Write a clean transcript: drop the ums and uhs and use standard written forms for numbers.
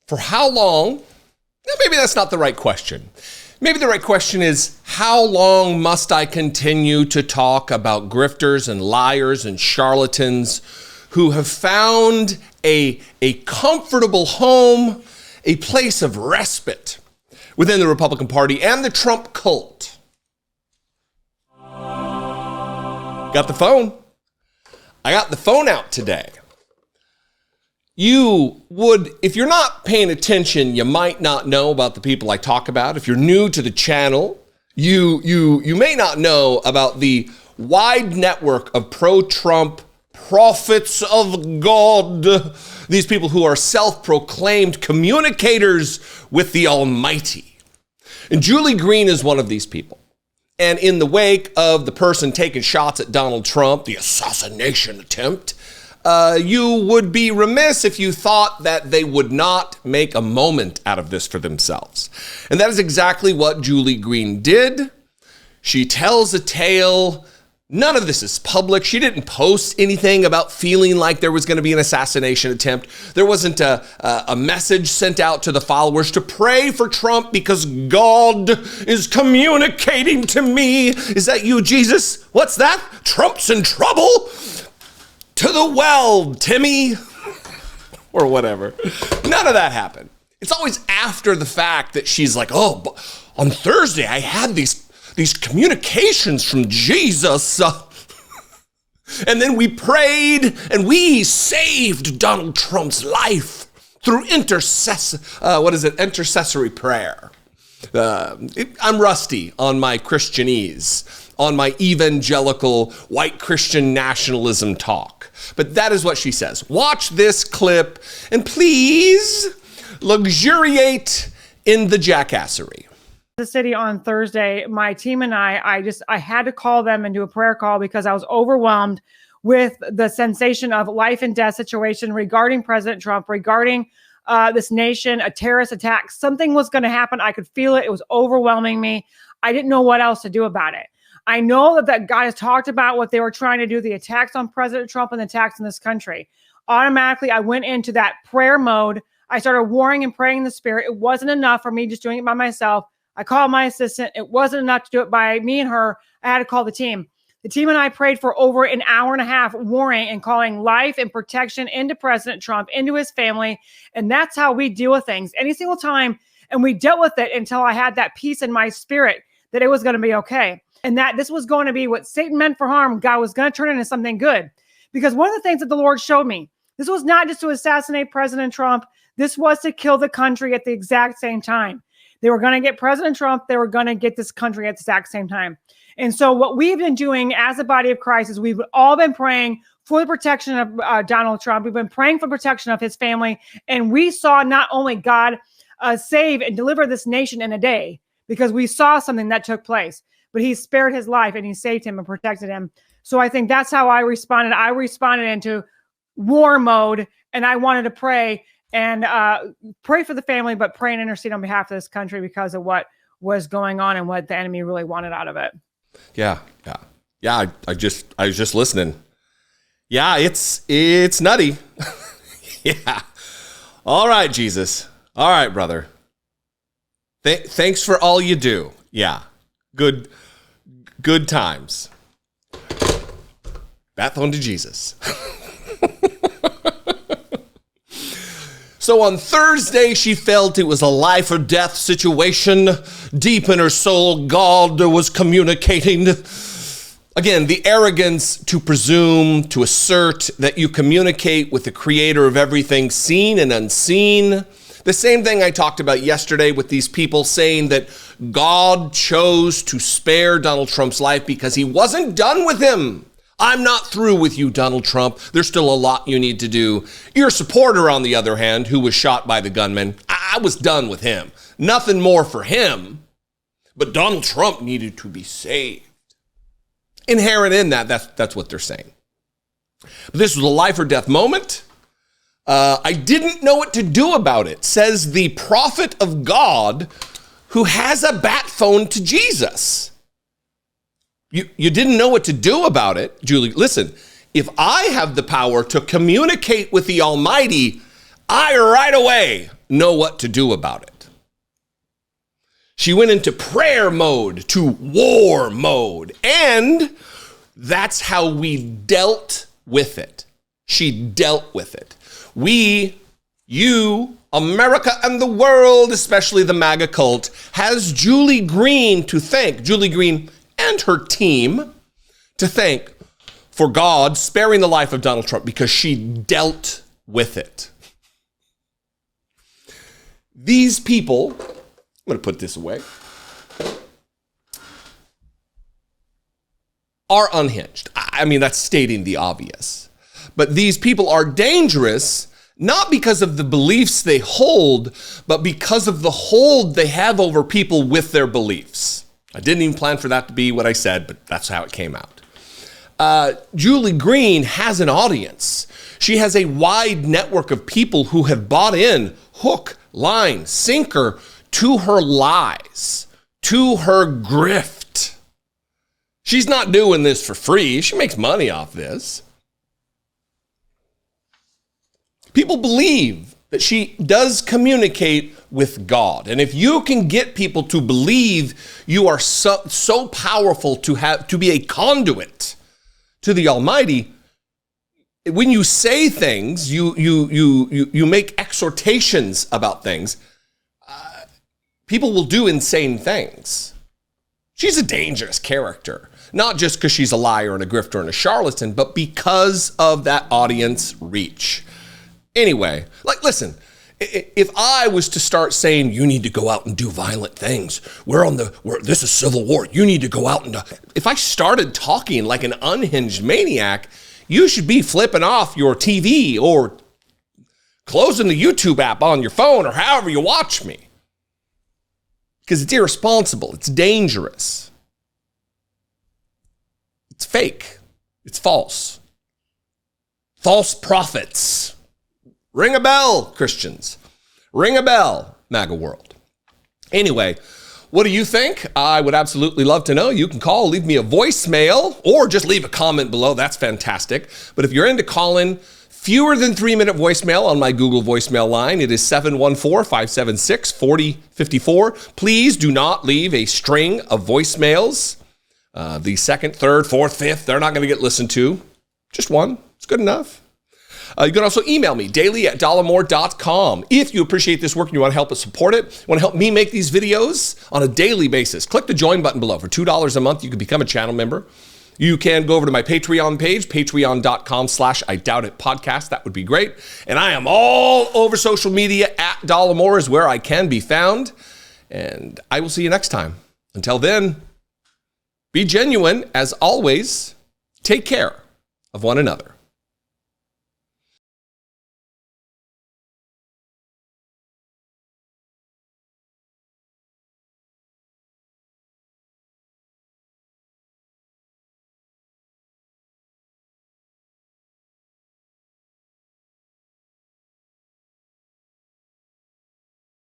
For how long? Maybe that's not the right question. Maybe the right question is, how long must I continue to talk about grifters and liars and charlatans who have found a comfortable home, a place of respite within the Republican Party and the Trump cult? Got the phone. I got the phone out today. You would, if you're not paying attention, you might not know about the people I talk about. If you're new to the channel, you may not know about the wide network of pro-Trump prophets of God. These people who are self-proclaimed communicators with the Almighty. And Julie Greene is one of these people. And in the wake of the person taking shots at Donald Trump, the assassination attempt, you would be remiss if you thought that they would not make a moment out of this for themselves. And that is exactly what Julie Greene did. She tells a tale. None of this is public. She didn't post anything about feeling like there was going to be an assassination attempt. There wasn't a message sent out to the followers to pray for Trump because God is communicating to me. Is that you, Jesus? What's that? Trump's in trouble? To the well, Timmy, or whatever. None of that happened. It's always after the fact that she's like, oh, on Thursday, I had these communications from Jesus. And then we prayed and we saved Donald Trump's life through intercessory prayer. I'm rusty on my Christianese, on my evangelical white Christian nationalism talk. But that is what she says. Watch this clip and please luxuriate in the jackassery. The city on Thursday, my team and I had to call them and do a prayer call because I was overwhelmed with the sensation of life and death situation regarding President Trump, regarding this nation, a terrorist attack. Something was going to happen. I could feel it. It was overwhelming me. I didn't know what else to do about it. I know that God has talked about what they were trying to do, the attacks on President Trump and the attacks in this country. Automatically, I went into that prayer mode. I started warring and praying in the spirit. It wasn't enough for me just doing it by myself. I called my assistant. It wasn't enough to do it by me and her. I had to call the team. The team and I prayed for over an hour and a half, warring and calling life and protection into President Trump, into his family. And that's how we deal with things any single time. And we dealt with it until I had that peace in my spirit that it was going to be okay. And that this was going to be what Satan meant for harm. God was going to turn into something good. Because one of the things that the Lord showed me, this was not just to assassinate President Trump. This was to kill the country at the exact same time. They were going to get President Trump. They were going to get this country at the exact same time. And so what we've been doing as a body of Christ is we've all been praying for the protection of Donald Trump. We've been praying for protection of his family. And we saw not only God save and deliver this nation in a day, because we saw something that took place, but he spared his life and he saved him and protected him. So I think that's how I responded. I responded into war mode, and I wanted to pray and pray for the family, but pray and intercede on behalf of this country because of what was going on and what the enemy really wanted out of it. Yeah. I was just listening. Yeah, it's nutty. Yeah. All right, Jesus. All right, brother. Thanks for all you do. Yeah. Good times. Bath on to Jesus. So on Thursday, she felt it was a life or death situation. Deep in her soul, God was communicating. Again, the arrogance to presume, to assert that you communicate with the creator of everything seen and unseen. The same thing I talked about yesterday with these people saying that God chose to spare Donald Trump's life because he wasn't done with him. I'm not through with you, Donald Trump. There's still a lot you need to do. Your supporter, on the other hand, who was shot by the gunman, I was done with him. Nothing more for him. But Donald Trump needed to be saved. Inherent in that's what they're saying. But this was a life or death moment. I didn't know what to do about it, says the prophet of God who has a bat phone to Jesus. You didn't know what to do about it, Julie. Listen, if I have the power to communicate with the Almighty, I right away know what to do about it. She went into prayer mode to war mode, and that's how we dealt with it. She dealt with it. We, you, America and the world, especially the MAGA cult, has Julie Greene to thank, Julie Greene and her team to thank for God sparing the life of Donald Trump because she dealt with it. These people, I'm going to put this away, are unhinged. I mean, that's stating the obvious. But these people are dangerous not because of the beliefs they hold, but because of the hold they have over people with their beliefs. I didn't even plan for that to be what I said, but that's how it came out. Julie Greene has an audience. She has a wide network of people who have bought in hook, line, sinker to her lies, to her grift. She's not doing this for free. She makes money off this. People believe that she does communicate with God. And if you can get people to believe you are so powerful to be a conduit to the Almighty, when you say things, you make exhortations about things, people will do insane things. She's a dangerous character, not just because she's a liar and a grifter and a charlatan, but because of that audience reach. Anyway, listen, if I was to start saying, you need to go out and do violent things, this is civil war, you need to go out and, if I started talking like an unhinged maniac, you should be flipping off your TV or closing the YouTube app on your phone or however you watch me. Because it's irresponsible, it's dangerous. It's fake, it's false. False prophets. Ring a bell, Christians. Ring a bell, MAGA world. Anyway, what do you think? I would absolutely love to know. You can call, leave me a voicemail, or just leave a comment below. That's fantastic. But if you're into calling, fewer than 3-minute voicemail on my Google voicemail line, it is 714-576-4054. Please do not leave a string of voicemails. The second, third, fourth, fifth, they're not going to get listened to. Just one. It's good enough. You can also email me, daily@dollemore.com. If you appreciate this work and you want to help us support it, want to help me make these videos on a daily basis, click the join button below. For $2 a month, you can become a channel member. You can go over to my Patreon page, patreon.com/IDoubtItPodcast. That would be great. And I am all over social media. @Dollemore is where I can be found. And I will see you next time. Until then, be genuine. As always, take care of one another.